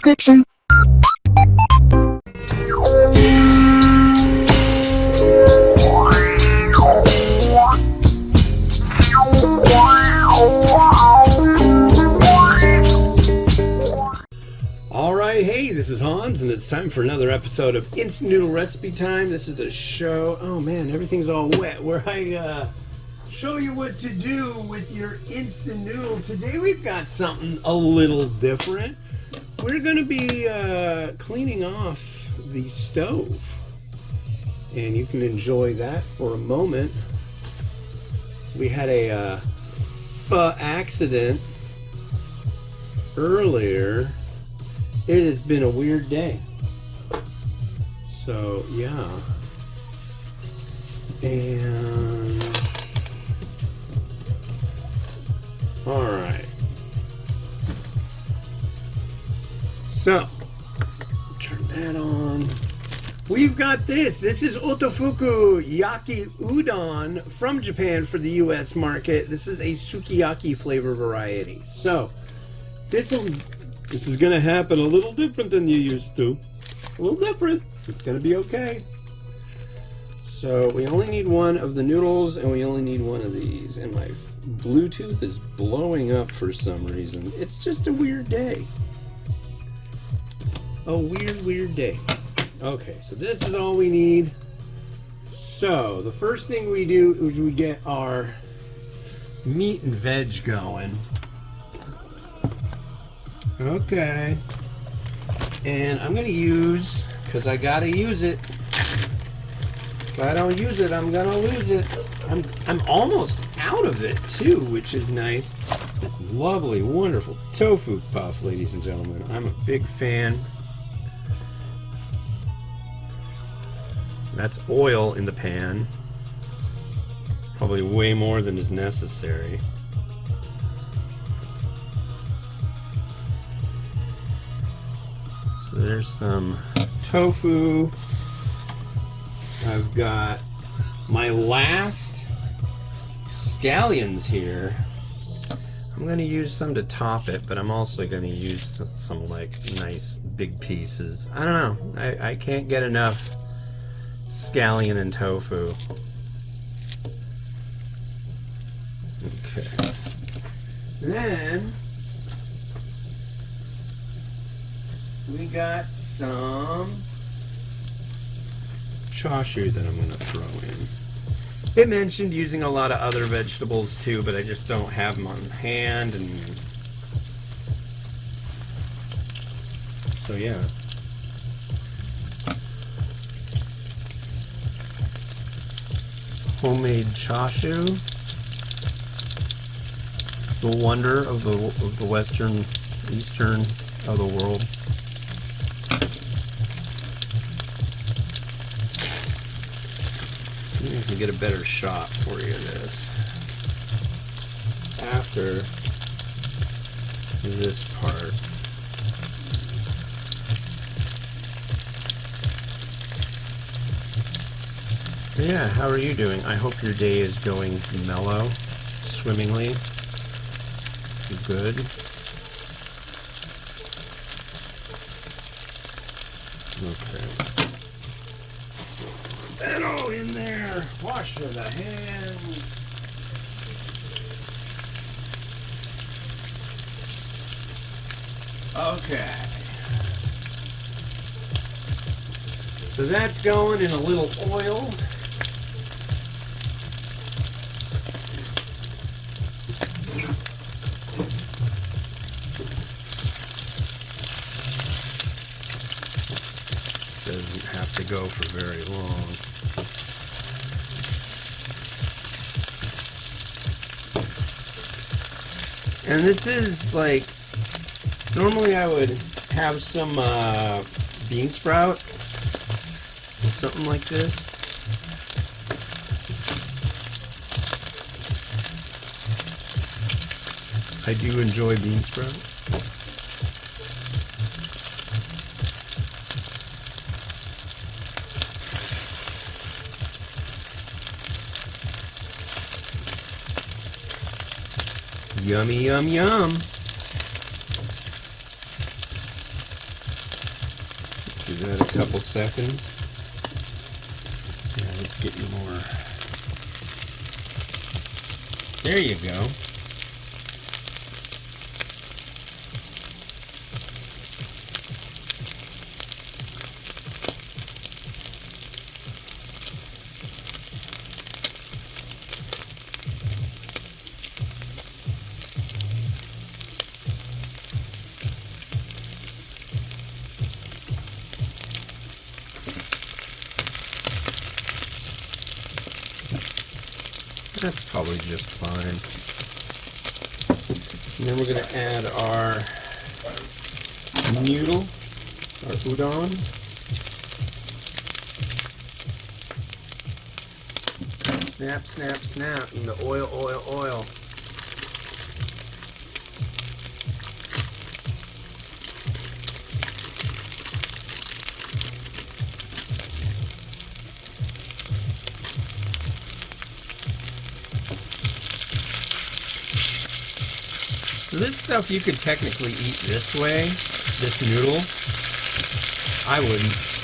description. Alright, hey, this is Hans, and it's time for another episode of Instant Noodle Recipe Time. This is the show, oh man, everything's all wet, where I show you what to do with your instant noodle. Today we've got something a little different. We're going to be cleaning off the stove, and you can enjoy that for a moment. We had a accident earlier. It has been a weird day. So, yeah. And alright. So, turn that on. We've got this. This is Otafuku Yaki Udon from Japan for the US market. This is a Sukiyaki flavor variety. So, this is going to happen a little different than you used to. A little different. It's going to be okay. So we only need one of the noodles and we only need one of these. And my Bluetooth is blowing up for some reason. It's just a weird day. A weird day. Okay, so this is all we need. So the first thing we do is we get our meat and veg going. Okay, and I'm gonna use, because I gotta use it. If I don't use it, I'm gonna lose it. I'm almost out of it too, which is nice. This lovely, wonderful tofu puff, ladies and gentlemen. I'm a big fan. That's oil in the pan. Probably way more than is necessary. There's some tofu. I've got my last scallions here. I'm going to use some to top it, but I'm also going to use some like nice big pieces. I don't know. I can't get enough scallion and tofu. Okay. Then we got some chashu that I'm going to throw in. It mentioned using a lot of other vegetables too, but I just don't have them on hand, and so yeah. Homemade chashu, the wonder of the western, eastern of the world. I can get a better shot for you of this after this part. Yeah, how are you doing? I hope your day is going mellow, swimmingly. Good. Okay. That all in there. Wash the hands. Okay. So that's going in a little oil. Doesn't have to go for very long. And this is like, normally I would have some bean sprout or something like this. I do enjoy bean sprout. Yummy, yum, yum. Give that a couple seconds. Yeah, let's get you more. There you go. That's probably just fine. And then we're going to add our noodle, our udon. Snap, snap, snap, and the oil, oil, oil. So this stuff you could technically eat this way, this noodle. I wouldn't.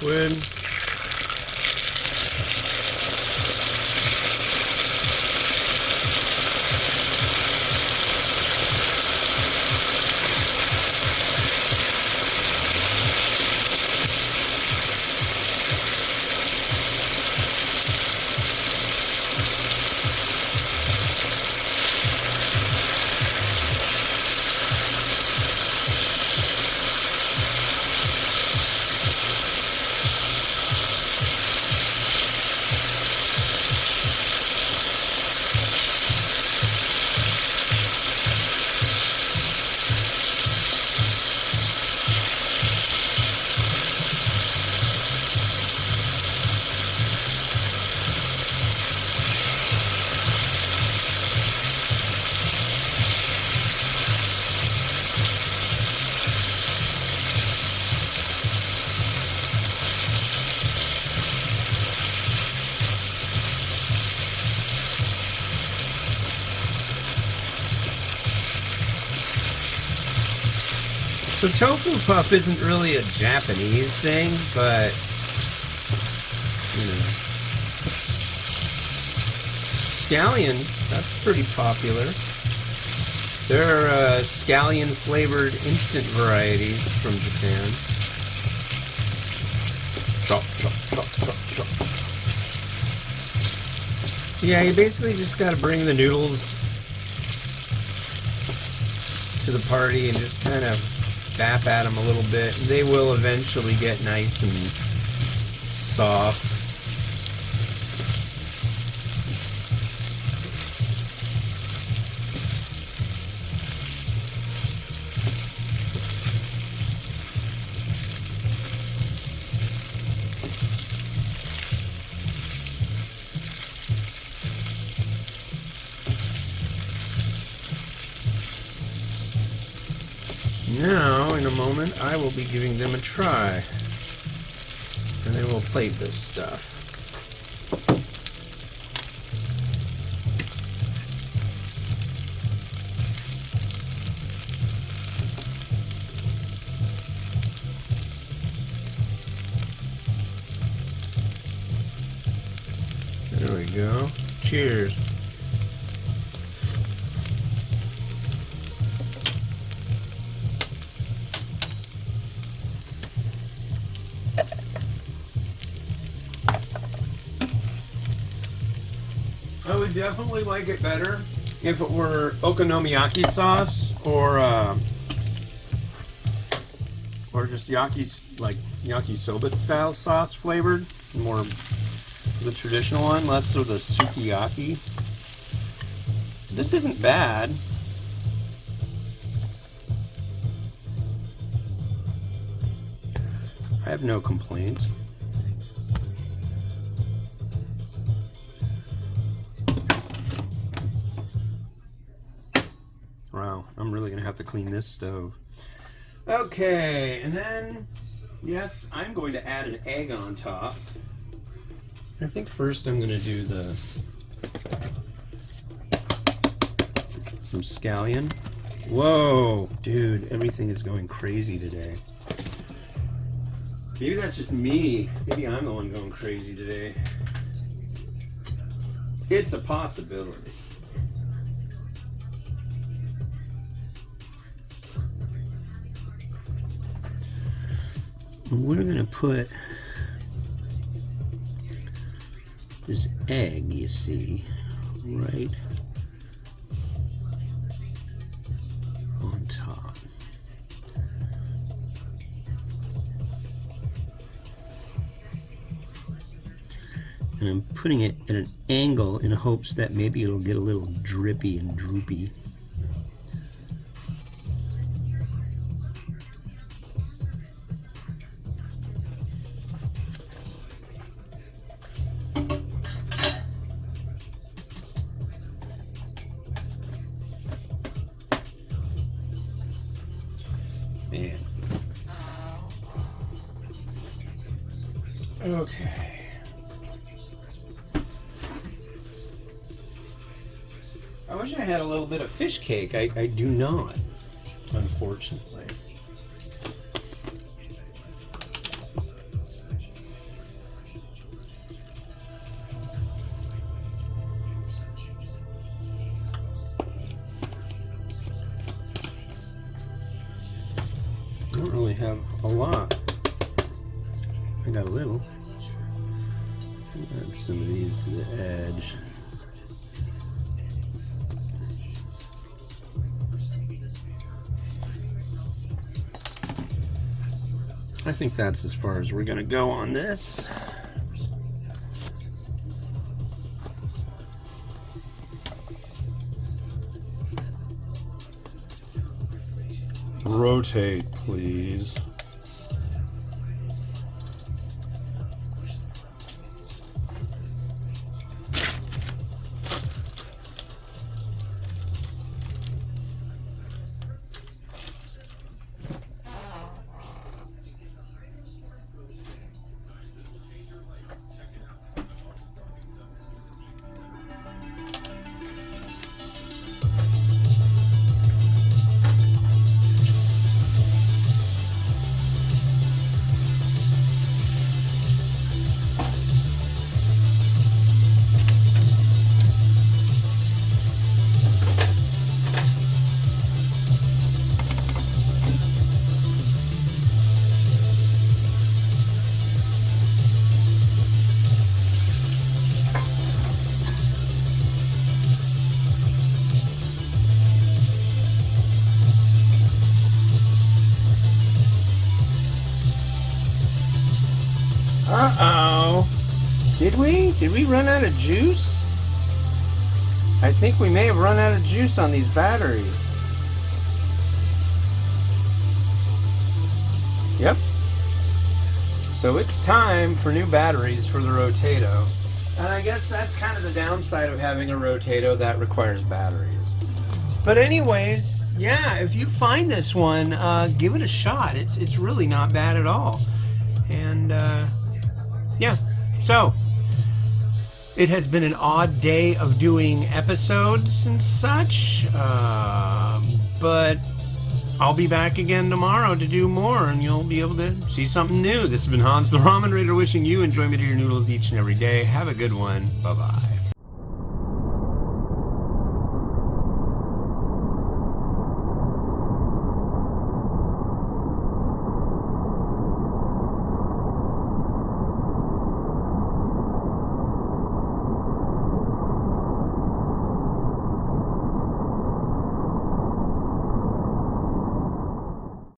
Liquid. So tofu puff isn't really a Japanese thing, but you know, scallion, that's pretty popular. There are scallion flavored instant varieties from Japan. Chop, chop, chop, chop, chop. Yeah, you basically just gotta bring the noodles to the party and just kind of bap at them a little bit. They will eventually get nice and soft. Now, in a moment, I will be giving them a try, and then we'll plate this stuff. There we go. Cheers. I would definitely like it better if it were okonomiyaki sauce or just yakisoba style sauce flavored, more the traditional one, less of the sukiyaki. This isn't bad. I have no complaints. Wow, I'm really gonna have to clean this stove. Okay, and then, yes, I'm going to add an egg on top. I think first I'm gonna do some scallion. Whoa, dude, everything is going crazy today. Maybe that's just me. Maybe I'm the one going crazy today. It's a possibility. We're gonna put this egg, you see, right on top. And I'm putting it at an angle in hopes that maybe it'll get a little drippy and droopy. Man. Okay. I wish I had a little bit of fish cake. I do not, unfortunately. I don't really have a lot. I got a little. Add some of these to the edge. I think that's as far as we're gonna go on this. Rotate, please. Uh-oh. Did we? Did we run out of juice? I think we may have run out of juice on these batteries. Yep. So it's time for new batteries for the Rotato. And I guess that's kind of the downside of having a Rotato that requires batteries. But anyways, yeah, if you find this one, give it a shot. It's really not bad at all. And yeah, so it has been an odd day of doing episodes and such, but I'll be back again tomorrow to do more, and you'll be able to see something new. This has been Hans the Ramen Raider wishing you enjoyment of your noodles each and every day. Have a good one. Bye-bye.